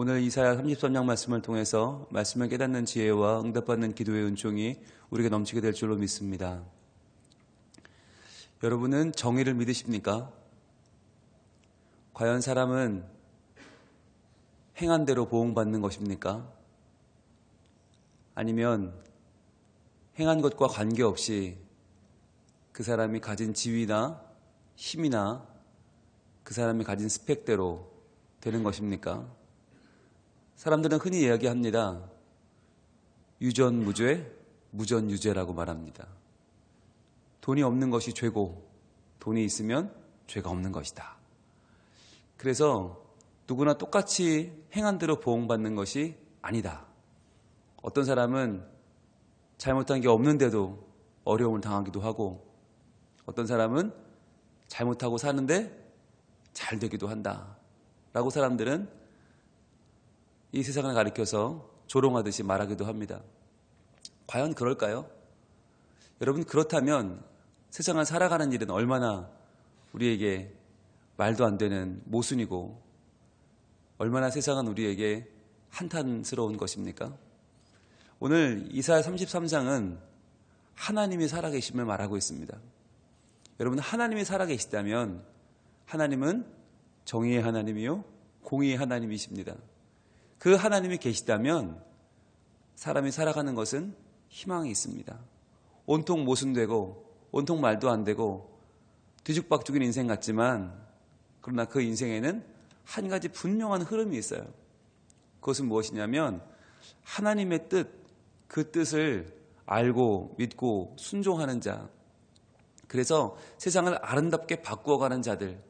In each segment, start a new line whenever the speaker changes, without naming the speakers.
오늘 이사야 33장 말씀을 통해서 말씀을 깨닫는 지혜와 응답받는 기도의 은총이 우리에게 넘치게 될 줄로 믿습니다. 여러분은 정의를 믿으십니까? 과연 사람은 행한 대로 보응받는 것입니까? 아니면 행한 것과 관계없이 그 사람이 가진 지위나 힘이나 그 사람이 가진 스펙대로 되는 것입니까? 사람들은 흔히 이야기합니다. 유전무죄, 무전유죄라고 말합니다. 돈이 없는 것이 죄고 돈이 있으면 죄가 없는 것이다. 그래서 누구나 똑같이 행한 대로 보응받는 것이 아니다. 어떤 사람은 잘못한 게 없는데도 어려움을 당하기도 하고 어떤 사람은 잘못하고 사는데 잘 되기도 한다. 라고 사람들은 이 세상을 가리켜서 조롱하듯이 말하기도 합니다. 과연 그럴까요? 여러분, 그렇다면 세상을 살아가는 일은 얼마나 우리에게 말도 안 되는 모순이고 얼마나 세상은 우리에게 한탄스러운 것입니까? 오늘 이사야 33장은 하나님이 살아계심을 말하고 있습니다. 여러분, 하나님이 살아계시다면 하나님은 정의의 하나님이요 공의의 하나님이십니다. 그 하나님이 계시다면 사람이 살아가는 것은 희망이 있습니다. 온통 모순되고 온통 말도 안 되고 뒤죽박죽인 인생 같지만 그러나 그 인생에는 한 가지 분명한 흐름이 있어요. 그것은 무엇이냐면 하나님의 뜻, 그 뜻을 알고 믿고 순종하는 자, 그래서 세상을 아름답게 바꾸어가는 자들,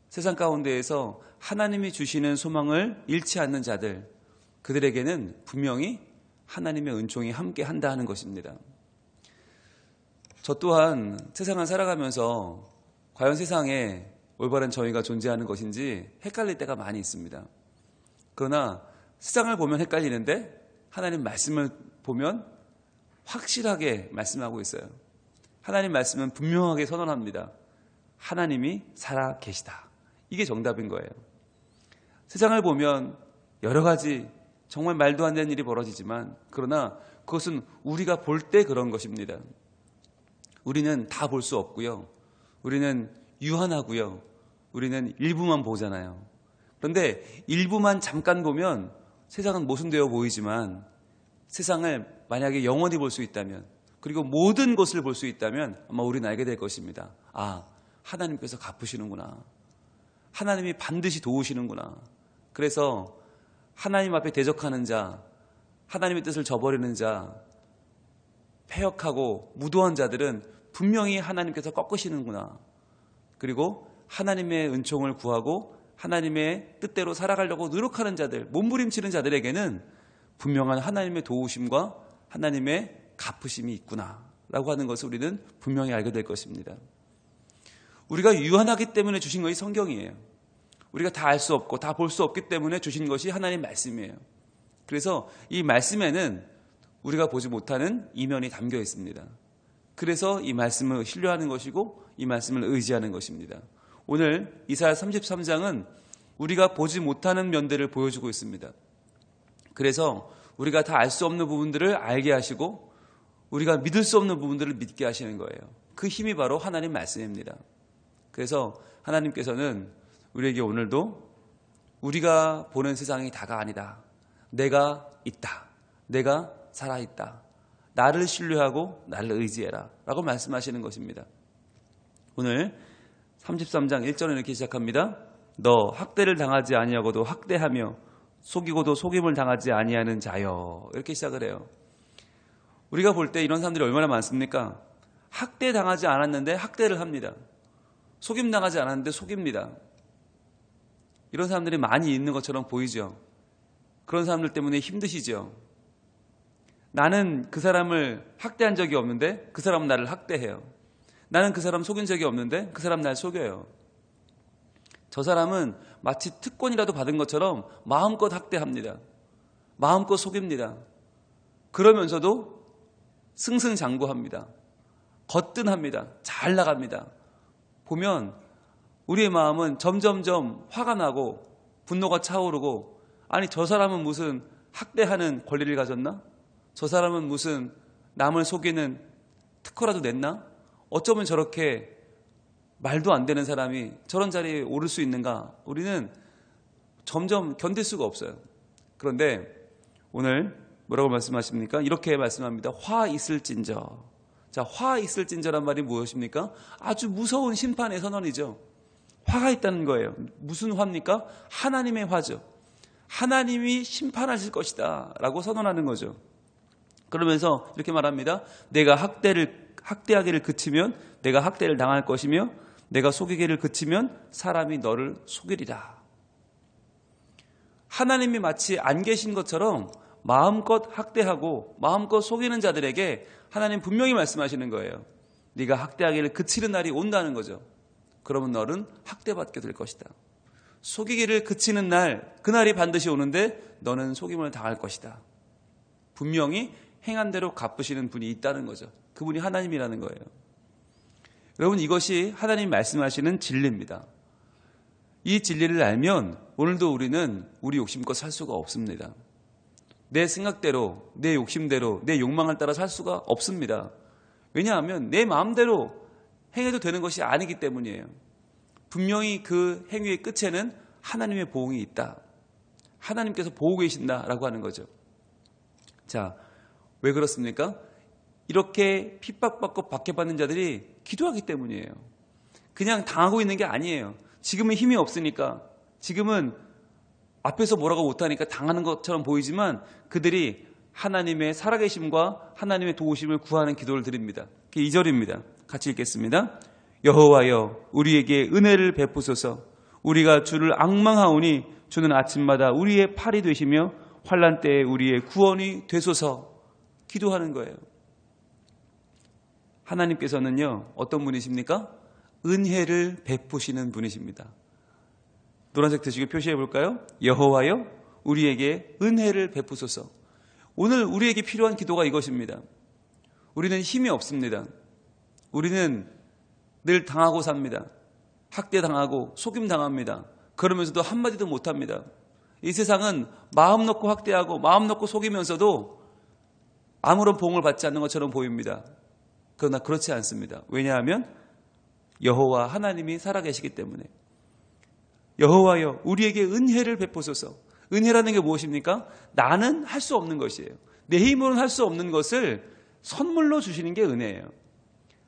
세상 가운데에서 하나님이 주시는 소망을 잃지 않는 자들, 그들에게는 분명히 하나님의 은총이 함께 한다 하는 것입니다. 저 또한 세상을 살아가면서 과연 세상에 올바른 정의가 존재하는 것인지 헷갈릴 때가 많이 있습니다. 그러나 세상을 보면 헷갈리는데 하나님 말씀을 보면 확실하게 말씀하고 있어요. 하나님 말씀은 분명하게 선언합니다. 하나님이 살아 계시다. 이게 정답인 거예요. 세상을 보면 여러 가지 정말 말도 안 되는 일이 벌어지지만 그러나 그것은 우리가 볼 때 그런 것입니다. 우리는 다 볼 수 없고요. 우리는 유한하고요. 우리는 일부만 보잖아요. 그런데 일부만 잠깐 보면 세상은 모순되어 보이지만 세상을 만약에 영원히 볼 수 있다면 그리고 모든 것을 볼 수 있다면 아마 우리는 알게 될 것입니다. 아, 하나님께서 갚으시는구나. 하나님이 반드시 도우시는구나. 그래서 하나님 앞에 대적하는 자, 하나님의 뜻을 저버리는 자, 패역하고 무도한 자들은 분명히 하나님께서 꺾으시는구나. 그리고 하나님의 은총을 구하고 하나님의 뜻대로 살아가려고 노력하는 자들, 몸부림치는 자들에게는 분명한 하나님의 도우심과 하나님의 갚으심이 있구나 라고 하는 것을 우리는 분명히 알게 될 것입니다. 우리가 유한하기 때문에 주신 것이 성경이에요. 우리가 다 알 수 없고 다 볼 수 없기 때문에 주신 것이 하나님 말씀이에요. 그래서 이 말씀에는 우리가 보지 못하는 이면이 담겨 있습니다. 그래서 이 말씀을 신뢰하는 것이고 이 말씀을 의지하는 것입니다. 오늘 이사야 33장은 우리가 보지 못하는 면들을 보여주고 있습니다. 그래서 우리가 다 알 수 없는 부분들을 알게 하시고 우리가 믿을 수 없는 부분들을 믿게 하시는 거예요. 그 힘이 바로 하나님 말씀입니다. 그래서 하나님께서는 우리에게 오늘도 우리가 보는 세상이 다가 아니다. 내가 있다. 내가 살아있다. 나를 신뢰하고 나를 의지해라 라고 말씀하시는 것입니다. 오늘 33장 1절에 이렇게 시작합니다. 너 학대를 당하지 아니하고도 학대하며 속이고도 속임을 당하지 아니하는 자여. 이렇게 시작을 해요. 우리가 볼 때 이런 사람들이 얼마나 많습니까? 학대 당하지 않았는데 학대를 합니다. 속임 당하지 않았는데 속입니다. 이런 사람들이 많이 있는 것처럼 보이죠. 그런 사람들 때문에 힘드시죠. 나는 그 사람을 학대한 적이 없는데 그 사람은 나를 학대해요. 나는 그 사람 속인 적이 없는데 그 사람 날 속여요. 저 사람은 마치 특권이라도 받은 것처럼 마음껏 학대합니다. 마음껏 속입니다. 그러면서도 승승장구합니다. 거뜬합니다. 잘 나갑니다. 보면 우리의 마음은 점점점 화가 나고 분노가 차오르고 아니 저 사람은 무슨 학대하는 권리를 가졌나? 저 사람은 무슨 남을 속이는 특허라도 냈나? 어쩌면 저렇게 말도 안 되는 사람이 저런 자리에 오를 수 있는가? 우리는 점점 견딜 수가 없어요. 그런데 오늘 뭐라고 말씀하십니까? 이렇게 말씀합니다. 화 있을진저. 자, 화 있을진저란 말이 무엇입니까? 아주 무서운 심판의 선언이죠. 화가 있다는 거예요. 무슨 화입니까? 하나님의 화죠. 하나님이 심판하실 것이다 라고 선언하는 거죠. 그러면서 이렇게 말합니다. 내가 학대하기를 그치면 내가 학대를 당할 것이며 내가 속이기를 그치면 사람이 너를 속이리라. 하나님이 마치 안 계신 것처럼 마음껏 학대하고 마음껏 속이는 자들에게 하나님 분명히 말씀하시는 거예요. 네가 학대하기를 그치는 날이 온다는 거죠. 그러면 너는 학대받게 될 것이다. 속이기를 그치는 날, 그날이 반드시 오는데 너는 속임을 당할 것이다. 분명히 행한 대로 갚으시는 분이 있다는 거죠. 그분이 하나님이라는 거예요. 여러분, 이것이 하나님 말씀하시는 진리입니다. 이 진리를 알면 오늘도 우리는 우리 욕심껏 살 수가 없습니다. 내 생각대로, 내 욕심대로, 내 욕망을 따라 살 수가 없습니다. 왜냐하면 내 마음대로 행해도 되는 것이 아니기 때문이에요. 분명히 그 행위의 끝에는 하나님의 보응이 있다. 하나님께서 보고 계신다라고 하는 거죠. 자, 왜 그렇습니까? 이렇게 핍박받고 박해받는 자들이 기도하기 때문이에요. 그냥 당하고 있는 게 아니에요. 지금은 힘이 없으니까, 지금은 앞에서 뭐라고 못하니까 당하는 것처럼 보이지만 그들이 하나님의 살아계심과 하나님의 도우심을 구하는 기도를 드립니다. 2절입니다. 같이 읽겠습니다. 여호와여 우리에게 은혜를 베푸소서. 우리가 주를 앙망하오니 주는 아침마다 우리의 팔이 되시며 환난 때에 우리의 구원이 되소서. 기도하는 거예요. 하나님께서는요, 어떤 분이십니까? 은혜를 베푸시는 분이십니다. 노란색 드시고 표시해 볼까요? 여호와여 우리에게 은혜를 베푸소서. 오늘 우리에게 필요한 기도가 이것입니다. 우리는 힘이 없습니다. 우리는 늘 당하고 삽니다. 학대당하고 속임당합니다. 그러면서도 한마디도 못합니다. 이 세상은 마음 놓고 학대하고 마음 놓고 속이면서도 아무런 보응을 받지 않는 것처럼 보입니다. 그러나 그렇지 않습니다. 왜냐하면 여호와 하나님이 살아계시기 때문에. 여호와여 우리에게 은혜를 베푸소서. 은혜라는 게 무엇입니까? 나는 할 수 없는 것이에요. 내 힘으로는 할 수 없는 것을 선물로 주시는 게 은혜예요.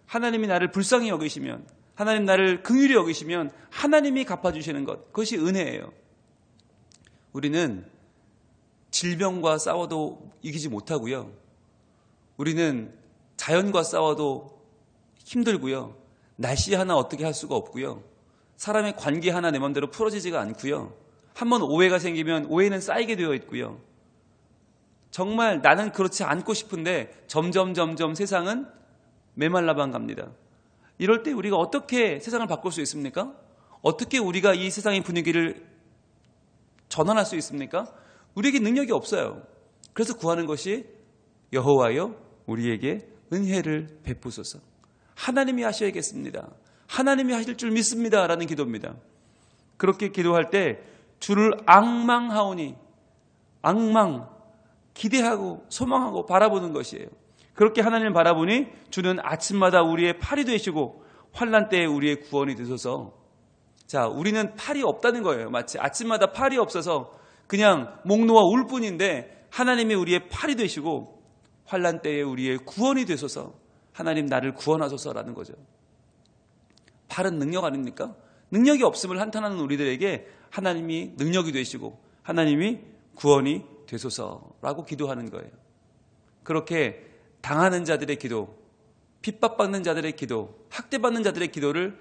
하나님이 나를 불쌍히 여기시면, 하나님 나를 긍휼히 여기시면 하나님이 갚아주시는 것, 그것이 은혜예요. 우리는 질병과 싸워도 이기지 못하고요. 우리는 자연과 싸워도 힘들고요. 날씨 하나 어떻게 할 수가 없고요. 사람의 관계 하나 내 마음대로 풀어지지가 않고요. 한번 오해가 생기면 오해는 쌓이게 되어 있고요. 정말 나는 그렇지 않고 싶은데 점점 세상은 메말라만 갑니다. 이럴 때 우리가 어떻게 세상을 바꿀 수 있습니까? 어떻게 우리가 이 세상의 분위기를 전환할 수 있습니까? 우리에게 능력이 없어요. 그래서 구하는 것이 여호와여 우리에게 은혜를 베푸소서. 하나님이 하셔야겠습니다. 하나님이 하실 줄 믿습니다 라는 기도입니다. 그렇게 기도할 때 주를 앙망하오니, 앙망, 기대하고 소망하고 바라보는 것이에요. 그렇게 하나님을 바라보니 주는 아침마다 우리의 팔이 되시고 환난 때에 우리의 구원이 되소서. 자, 우리는 팔이 없다는 거예요. 마치 아침마다 팔이 없어서 그냥 목 놓아 울 뿐인데 하나님이 우리의 팔이 되시고 환난 때에 우리의 구원이 되소서. 하나님 나를 구원하소서라는 거죠. 팔은 능력 아닙니까? 능력이 없음을 한탄하는 우리들에게 하나님이 능력이 되시고 하나님이 구원이 되소서라고 기도하는 거예요. 그렇게 당하는 자들의 기도, 핍박받는 자들의 기도, 학대받는 자들의 기도를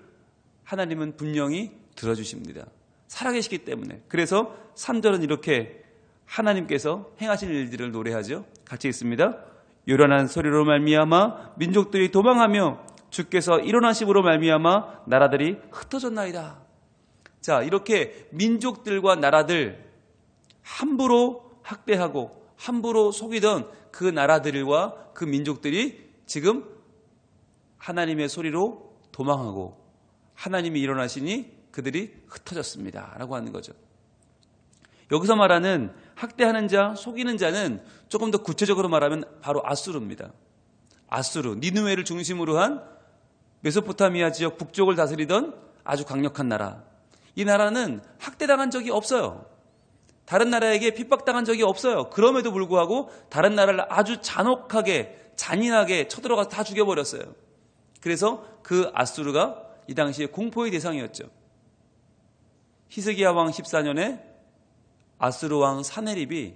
하나님은 분명히 들어주십니다. 살아계시기 때문에. 그래서 3절은 이렇게 하나님께서 행하신 일들을 노래하죠. 같이 읽습니다. 요란한 소리로 말미암아 민족들이 도망하며 주께서 일어나심으로 말미암아 나라들이 흩어졌나이다. 자, 이렇게 민족들과 나라들 함부로 학대하고 함부로 속이던 그 나라들과 그 민족들이 지금 하나님의 소리로 도망하고 하나님이 일어나시니 그들이 흩어졌습니다 라고 하는 거죠. 여기서 말하는 학대하는 자, 속이는 자는 조금 더 구체적으로 말하면 바로 아수르입니다. 아수르, 니느웨를 중심으로 한 메소포타미아 지역 북쪽을 다스리던 아주 강력한 나라. 이 나라는 학대당한 적이 없어요. 다른 나라에게 핍박당한 적이 없어요. 그럼에도 불구하고 다른 나라를 아주 잔혹하게, 잔인하게 쳐들어가서 다 죽여버렸어요. 그래서 그 아수르가 이 당시에 공포의 대상이었죠. 히스기야 왕 14년에 아수르 왕 사네립이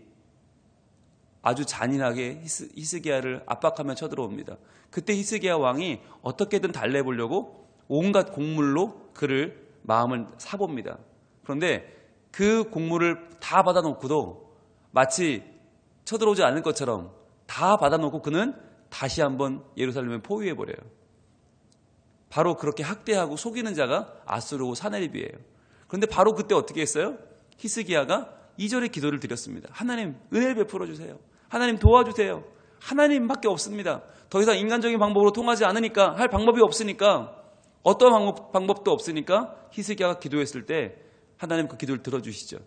아주 잔인하게 히스기야를 압박하며 쳐들어옵니다. 그때 히스기야 왕이 어떻게든 달래보려고 온갖 곡물로 그를 마음을 사봅니다. 그런데 그 곡물을 다 받아놓고도 마치 쳐들어오지 않을 것처럼 다 받아놓고 그는 다시 한번 예루살렘을 포위해버려요. 바로 그렇게 학대하고 속이는 자가 아수르 사네립이에요. 그런데 바로 그때 어떻게 했어요? 히스기야가 2절의 기도를 드렸습니다. 하나님 은혜를 베풀어 주세요. 하나님 도와주세요. 하나님밖에 없습니다. 더 이상 인간적인 방법으로 통하지 않으니까, 할 방법이 없으니까, 어떤 방법도 없으니까 히스기야가 기도했을 때 하나님 그 기도를 들어주시죠.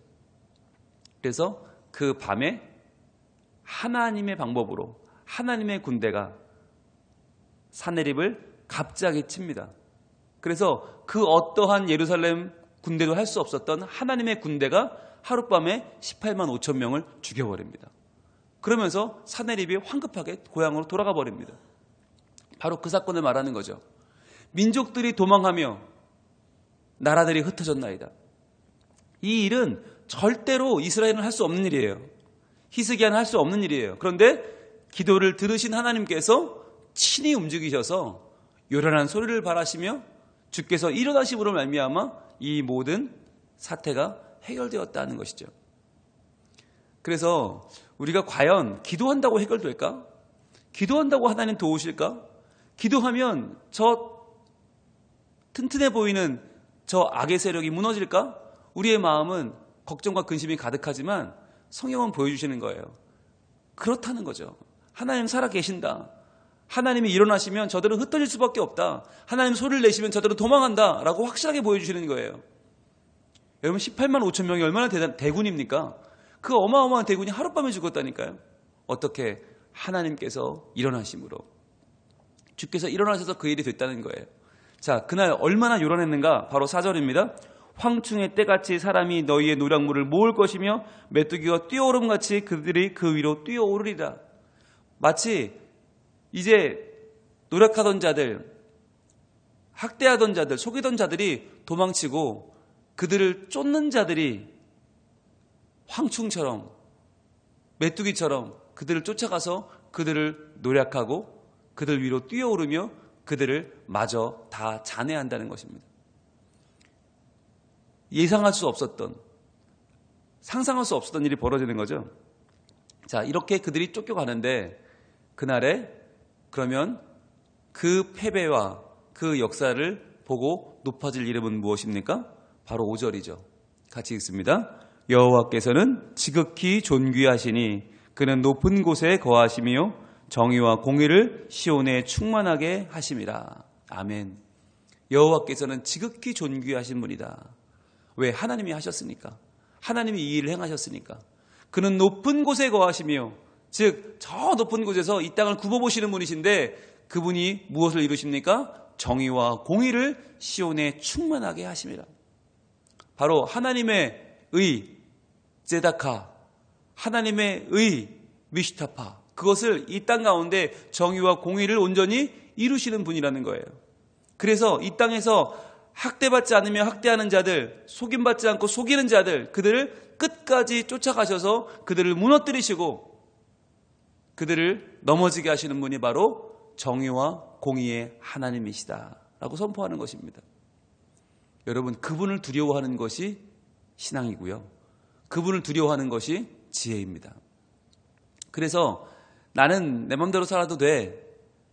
그래서 그 밤에 하나님의 방법으로 하나님의 군대가 사네립을 갑자기 칩니다. 그래서 그 어떠한 예루살렘 군대도 할 수 없었던 하나님의 군대가 하룻밤에 18만 5천 명을 죽여버립니다. 그러면서 사네립이 황급하게 고향으로 돌아가 버립니다. 바로 그 사건을 말하는 거죠. 민족들이 도망하며 나라들이 흩어졌나이다. 이 일은 절대로 이스라엘은 할 수 없는 일이에요. 히스기야는 할 수 없는 일이에요. 그런데 기도를 들으신 하나님께서 친히 움직이셔서 요란한 소리를 발하시며 주께서 일어나심으로 말미암아 이 모든 사태가 해결되었다는 것이죠. 그래서 우리가 과연 기도한다고 해결될까? 기도한다고 하나님 도우실까? 기도하면 저 튼튼해 보이는 저 악의 세력이 무너질까? 우리의 마음은 걱정과 근심이 가득하지만 성경은 보여주시는 거예요. 그렇다는 거죠. 하나님 살아계신다. 하나님이 일어나시면 저들은 흩어질 수밖에 없다. 하나님 소리를 내시면 저들은 도망한다 라고 확실하게 보여주시는 거예요. 여러분 18만 5천 명이 얼마나 대군입니까? 그 어마어마한 대군이 하룻밤에 죽었다니까요. 어떻게 하나님께서 일어나심으로 주께서 일어나셔서 그 일이 됐다는 거예요. 자, 그날 얼마나 요란했는가? 바로 4절입니다. 황충의 때같이 사람이 너희의 노량물을 모을 것이며 메뚜기가 뛰어오름같이 그들이 그 위로 뛰어오르리라. 마치 이제 노력하던 자들, 학대하던 자들, 속이던 자들이 도망치고 그들을 쫓는 자들이 황충처럼 메뚜기처럼 그들을 쫓아가서 그들을 노략하고 그들 위로 뛰어오르며 그들을 마저 다 잔해한다는 것입니다. 예상할 수 없었던, 상상할 수 없었던 일이 벌어지는 거죠. 자, 이렇게 그들이 쫓겨가는데 그날에 그러면 그 패배와 그 역사를 보고 높아질 이름은 무엇입니까? 바로 5절이죠. 같이 읽습니다. 여호와께서는 지극히 존귀하시니 그는 높은 곳에 거하시며 정의와 공의를 시온에 충만하게 하심이라. 아멘. 여호와께서는 지극히 존귀하신 분이다. 왜? 하나님이 하셨으니까. 하나님이 이 일을 행하셨으니까. 그는 높은 곳에 거하시며, 즉 저 높은 곳에서 이 땅을 굽어보시는 분이신데 그분이 무엇을 이루십니까? 정의와 공의를 시온에 충만하게 하심이라. 바로 하나님의 의 제다카, 하나님의 의 미시타파, 그것을 이 땅 가운데 정의와 공의를 온전히 이루시는 분이라는 거예요. 그래서 이 땅에서 학대받지 않으며 학대하는 자들, 속임받지 않고 속이는 자들, 그들을 끝까지 쫓아가셔서 그들을 무너뜨리시고 그들을 넘어지게 하시는 분이 바로 정의와 공의의 하나님이시다라고 선포하는 것입니다. 여러분, 그분을 두려워하는 것이 신앙이고요. 그분을 두려워하는 것이 지혜입니다. 그래서 나는 내 맘대로 살아도 돼.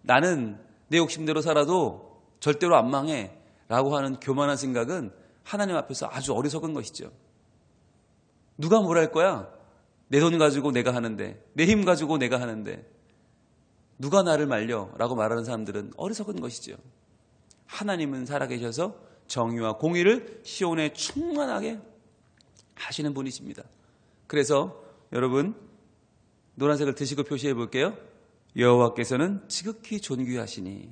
나는 내 욕심대로 살아도 절대로 안 망해. 라고 하는 교만한 생각은 하나님 앞에서 아주 어리석은 것이죠. 누가 뭘 할 거야? 내 돈 가지고 내가 하는데, 내 힘 가지고 내가 하는데 누가 나를 말려? 라고 말하는 사람들은 어리석은 것이죠. 하나님은 살아계셔서 정의와 공의를 시온에 충만하게 하시는 분이십니다. 그래서 여러분 노란색을 드시고 표시해 볼게요. 여호와께서는 지극히 존귀하시니,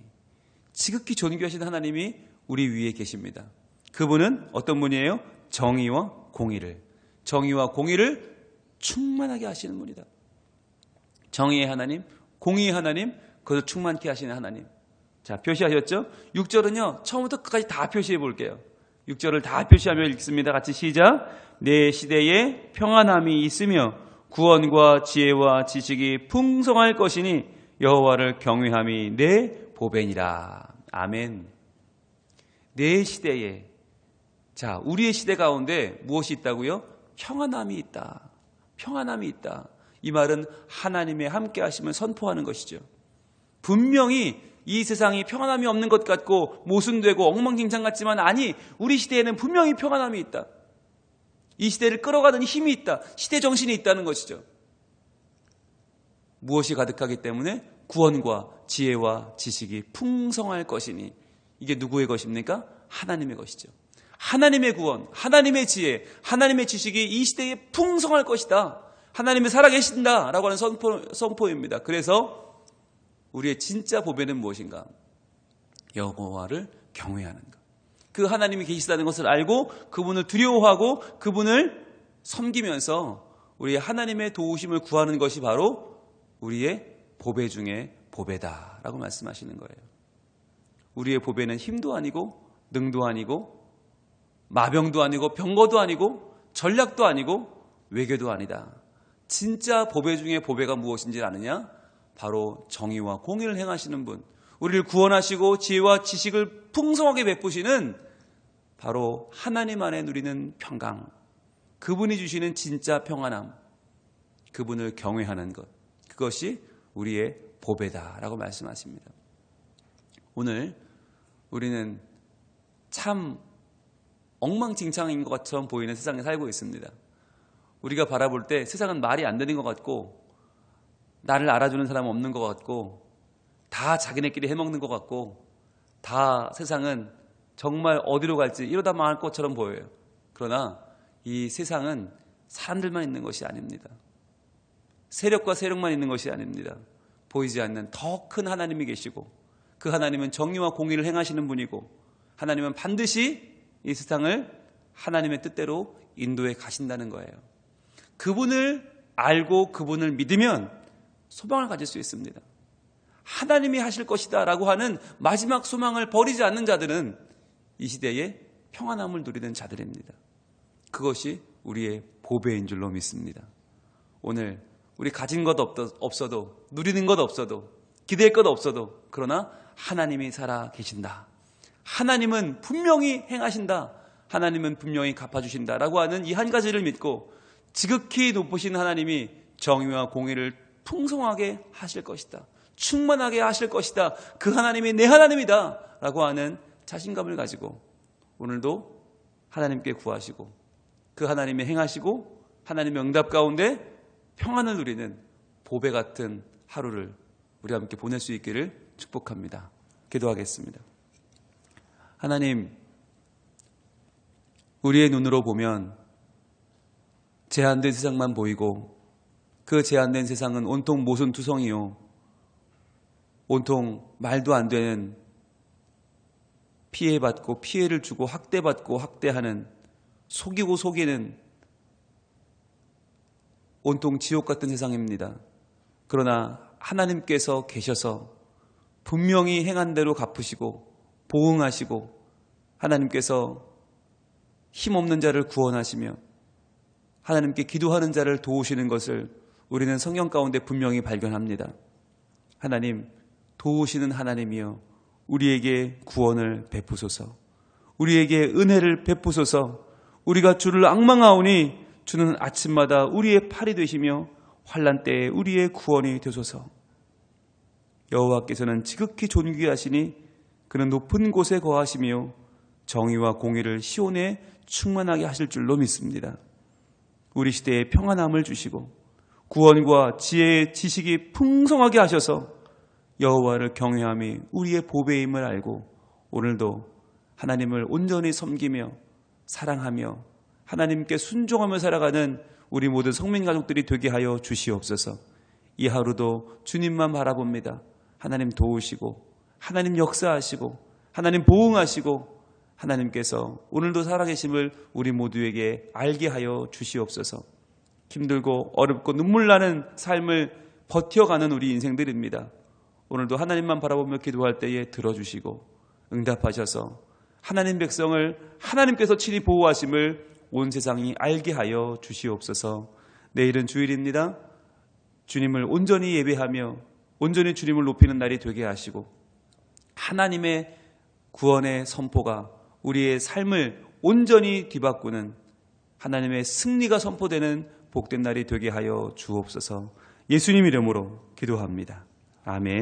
지극히 존귀하신 하나님이 우리 위에 계십니다. 그분은 어떤 분이에요? 정의와 공의를 충만하게 하시는 분이다. 정의의 하나님, 공의의 하나님, 그것을 충만케 하시는 하나님. 자, 표시하셨죠? 6절은요 처음부터 끝까지 다 표시해 볼게요. 6절을 다 표시하며 읽습니다. 같이 시작. 내 시대에 평안함이 있으며 구원과 지혜와 지식이 풍성할 것이니 여호와를 경외함이 내 보배니라. 아멘. 내 시대에, 자, 우리의 시대 가운데 무엇이 있다고요? 평안함이 있다. 평안함이 있다. 이 말은 하나님의 함께 하심을 선포하는 것이죠. 분명히 이 세상이 평안함이 없는 것 같고 모순되고 엉망진창 같지만 아니, 우리 시대에는 분명히 평안함이 있다. 이 시대를 끌어가는 힘이 있다. 시대 정신이 있다는 것이죠. 무엇이 가득하기 때문에? 구원과 지혜와 지식이 풍성할 것이니. 이게 누구의 것입니까? 하나님의 것이죠. 하나님의 구원, 하나님의 지혜, 하나님의 지식이 이 시대에 풍성할 것이다. 하나님이 살아계신다라고 하는 선포입니다. 그래서 우리의 진짜 보배는 무엇인가? 여호와를 경외하는 것. 그 하나님이 계시다는 것을 알고 그분을 두려워하고 그분을 섬기면서 우리의 하나님의 도우심을 구하는 것이 바로 우리의 보배 중에 보배다라고 말씀하시는 거예요. 우리의 보배는 힘도 아니고 능도 아니고 마병도 아니고 병거도 아니고 전략도 아니고 외교도 아니다. 진짜 보배 중에 보배가 무엇인지 아느냐? 바로 정의와 공의를 행하시는 분, 우리를 구원하시고 지혜와 지식을 풍성하게 베푸시는 바로 하나님 안에 누리는 평강, 그분이 주시는 진짜 평안함, 그분을 경외하는 것, 그것이 우리의 보배다라고 말씀하십니다. 오늘 우리는 참 엉망진창인 것처럼 보이는 세상에 살고 있습니다. 우리가 바라볼 때 세상은 말이 안 되는 것 같고 나를 알아주는 사람은 없는 것 같고 다 자기네끼리 해먹는 것 같고 다 세상은 정말 어디로 갈지 이러다 망할 것처럼 보여요. 그러나 이 세상은 사람들만 있는 것이 아닙니다. 세력과 세력만 있는 것이 아닙니다. 보이지 않는 더 큰 하나님이 계시고 그 하나님은 정의와 공의를 행하시는 분이고 하나님은 반드시 이 세상을 하나님의 뜻대로 인도해 가신다는 거예요. 그분을 알고 그분을 믿으면 소망을 가질 수 있습니다. 하나님이 하실 것이다 라고 하는 마지막 소망을 버리지 않는 자들은 이 시대에 평안함을 누리는 자들입니다. 그것이 우리의 보배인 줄로 믿습니다. 오늘 우리 가진 것 없어도 누리는 것 없어도 기댈 것 없어도 그러나 하나님이 살아 계신다. 하나님은 분명히 행하신다. 하나님은 분명히 갚아주신다 라고 하는 이 한 가지를 믿고 지극히 높으신 하나님이 정의와 공의를 풍성하게 하실 것이다. 충만하게 하실 것이다. 그 하나님이 내 하나님이다 라고 하는 자신감을 가지고 오늘도 하나님께 구하시고 그 하나님이 행하시고 하나님의 응답 가운데 평안을 누리는 보배 같은 하루를 우리 함께 보낼 수 있기를 축복합니다. 기도하겠습니다. 하나님, 우리의 눈으로 보면 제한된 세상만 보이고 그 제한된 세상은 온통 모순투성이요, 온통 말도 안 되는 피해받고 피해를 주고 학대받고 학대하는, 속이고 속이는 온통 지옥 같은 세상입니다. 그러나 하나님께서 계셔서 분명히 행한 대로 갚으시고 보응하시고 하나님께서 힘없는 자를 구원하시며 하나님께 기도하는 자를 도우시는 것을 우리는 성경 가운데 분명히 발견합니다. 하나님, 도우시는 하나님이여 우리에게 구원을 베푸소서, 우리에게 은혜를 베푸소서. 우리가 주를 앙망하오니 주는 아침마다 우리의 팔이 되시며 환난 때에 우리의 구원이 되소서. 여호와께서는 지극히 존귀하시니 그는 높은 곳에 거하시며 정의와 공의를 시온에 충만하게 하실 줄로 믿습니다. 우리 시대에 평안함을 주시고 구원과 지혜의 지식이 풍성하게 하셔서 여호와를 경외함이 우리의 보배임을 알고 오늘도 하나님을 온전히 섬기며 사랑하며 하나님께 순종하며 살아가는 우리 모든 성민 가족들이 되게 하여 주시옵소서. 이 하루도 주님만 바라봅니다. 하나님 도우시고 하나님 역사하시고 하나님 보응하시고 하나님께서 오늘도 살아계심을 우리 모두에게 알게 하여 주시옵소서. 힘들고 어렵고 눈물 나는 삶을 버텨가는 우리 인생들입니다. 오늘도 하나님만 바라보며 기도할 때에 들어주시고 응답하셔서 하나님 백성을 하나님께서 친히 보호하심을 온 세상이 알게 하여 주시옵소서. 내일은 주일입니다. 주님을 온전히 예배하며 온전히 주님을 높이는 날이 되게 하시고 하나님의 구원의 선포가 우리의 삶을 온전히 뒤바꾸는 하나님의 승리가 선포되는 복된 날이 되게 하여 주옵소서. 예수님 이름으로 기도합니다. 아멘.